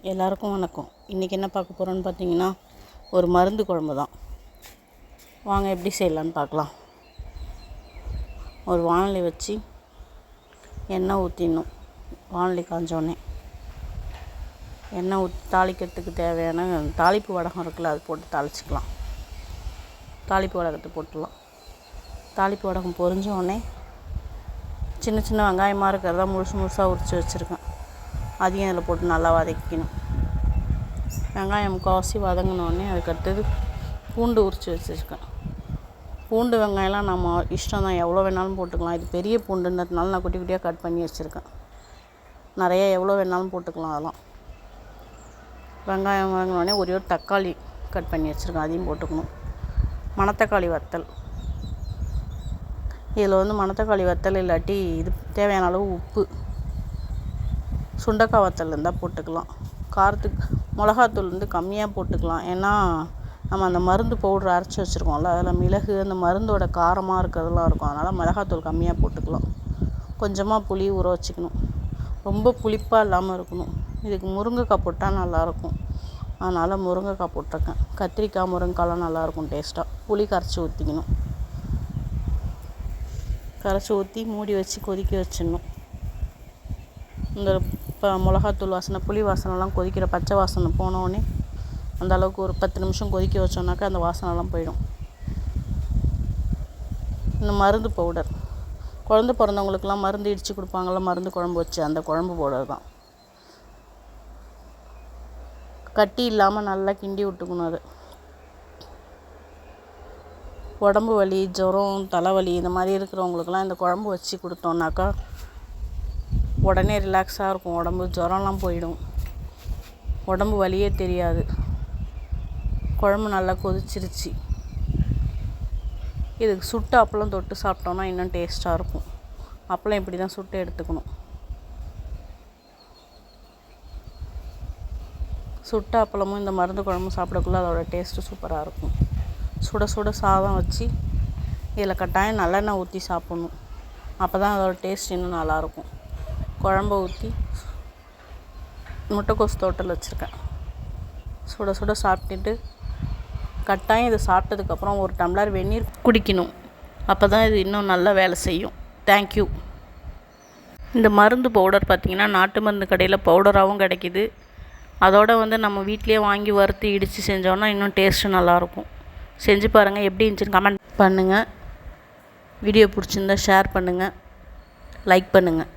எல்லாருக்கும் வணக்கம். இன்றைக்கி என்ன பார்க்க போகிறோன்னு பார்த்தீங்கன்னா, ஒரு மருந்து குழம்பு தான். வாங்க எப்படி செய்யலான்னு பார்க்கலாம். ஒரு வாணலி வச்சு எண்ணெய் ஊற்றிடணும். வாணலி காஞ்சோடனே எண்ணெய் ஊற்றி தாளிக்கிறதுக்கு தேவையான தாளிப்பு வடகம் இருக்குல்ல, அது போட்டு தாளிச்சிக்கலாம். தாளிப்பு வடகத்தை போட்டுடலாம். தாளிப்பு வடகம் பொரிஞ்சோடனே சின்ன சின்ன வெங்காயமாக இருக்கிறதா முழுசாக உரித்து வச்சுருக்கேன். அதையும் அதில் போட்டு நல்லா வதக்கிக்கணும். வெங்காயம் முக்கால்வாசி வதங்கினோடனே அதுக்கடுத்தது பூண்டு உரித்து வச்சுருக்கேன். பூண்டு வெங்காயம்லாம் நம்ம இஷ்டம் தான், எவ்வளோ வேணாலும் போட்டுக்கலாம். இது பெரிய பூண்டுன்றதுனால நான் குட்டி குட்டியாக கட் பண்ணி வச்சுருக்கேன். நிறைய எவ்வளோ வேணாலும் போட்டுக்கலாம். அதெல்லாம் வெங்காயம் வதங்கினோடனே ஒரே ஒரு தக்காளி கட் பண்ணி வச்சுருக்கேன், அதையும் போட்டுக்கணும். மணத்தக்காளி வத்தல், இதில் மணத்தக்காளி வத்தல் இல்லாட்டி இது தேவையான அளவு உப்பு, சுண்டக்காய் வத்தல் இருந்தால் போட்டுக்கலாம். காரத்துக்கு மிளகாத்தூள் கம்மியாக போட்டுக்கலாம். ஏன்னா நம்ம அந்த மருந்து பவுட்ரு அரைச்சி வச்சுருக்கோம்ல, அதில் மிளகு அந்த மருந்தோட காரமாக இருக்கிறதெல்லாம் இருக்கும். அதனால் மிளகாத்தூள் கம்மியாக போட்டுக்கலாம். கொஞ்சமாக புளி ஊற வச்சுக்கணும். ரொம்ப புளிப்பாக இல்லாமல் இருக்கணும். இதுக்கு முருங்கைக்காய் போட்டால் நல்லாயிருக்கும், அதனால் முருங்கைக்காய் போட்டிருக்கேன். கத்திரிக்காய் முருங்கைக்காய்லாம் நல்லாயிருக்கும் டேஸ்ட்டாக. புளி கரைச்சி ஊற்றிக்கணும். கரைச்சி ஊற்றி மூடி வச்சு கொதிக்க வச்சிடணும். இந்த மிளகாத்தூள் வாசனை, புளி வாசனைலாம் கொதிக்கிற பச்சை வாசனை போனோடனே அந்த அளவுக்கு ஒரு 10 நிமிஷம் கொதிக்க வச்சோன்னாக்கா அந்த வாசனைலாம் போயிடும். இந்த மருந்து பவுடர், குழந்தை பிறந்தவங்களுக்கெல்லாம் மருந்து இடித்து கொடுப்பாங்கள்ல, மருந்து குழம்பு வச்சு, அந்த குழம்பு பவுடர் தான். கட்டி இல்லாமல் நல்லா கிண்டி விட்டுக்கணும். அது உடம்பு வலி, ஜுரம், தலைவலி இந்த மாதிரி இருக்கிறவங்களுக்கெல்லாம் இந்த குழம்பு வச்சு கொடுத்தோன்னாக்கா உடனே ரிலாக்ஸாக இருக்கும். உடம்பு ஜுரம்லாம் போயிடும், உடம்பு வலியே தெரியாது. குழம்பு நல்லா கொதிச்சிருச்சு. இதுக்கு சுட்டு அப்பளம் தொட்டு சாப்பிட்டோன்னா இன்னும் டேஸ்ட்டாக இருக்கும். அப்பளம் இப்படி தான் சுட்டு எடுத்துக்கணும். சுட்ட அப்பளமும் இந்த மருந்து குழம்பும் சாப்பிடக்குள்ள அதோட டேஸ்ட்டு சூப்பராக இருக்கும். சுட சுட சாதம் வச்சு இதில் கட்டாயம் நல்லெண்ணெய் ஊற்றி சாப்பிட்ணும். அப்போ தான் அதோட டேஸ்ட் இன்னும் நல்லாயிருக்கும். குழம்ப ஊற்றி முட்டைக்கோஸ் தோட்டல் வச்சுருக்கேன். சுட சுட சாப்பிட்டுட்டு கட்டாயம் இது சாப்பிட்டதுக்கப்புறம் ஒரு டம்ளர் வெந்நீர் குடிக்கணும். அப்போ தான் இது இன்னும் நல்லா வேலை செய்யும். தேங்க்யூ. இந்த மருந்து பவுடர் பார்த்திங்கன்னா நாட்டு மருந்து கடையில் பவுடராகவும் கிடைக்கிது. அதோடு நம்ம வீட்டிலேயே வாங்கி வறுத்து இடித்து செஞ்சோன்னா இன்னும் டேஸ்ட்டு நல்லாயிருக்கும். செஞ்சு பாருங்கள், எப்படி இருந்துச்சுன்னு கமெண்ட் பண்ணுங்கள். வீடியோ பிடிச்சிருந்தா ஷேர் பண்ணுங்கள், லைக் பண்ணுங்கள்.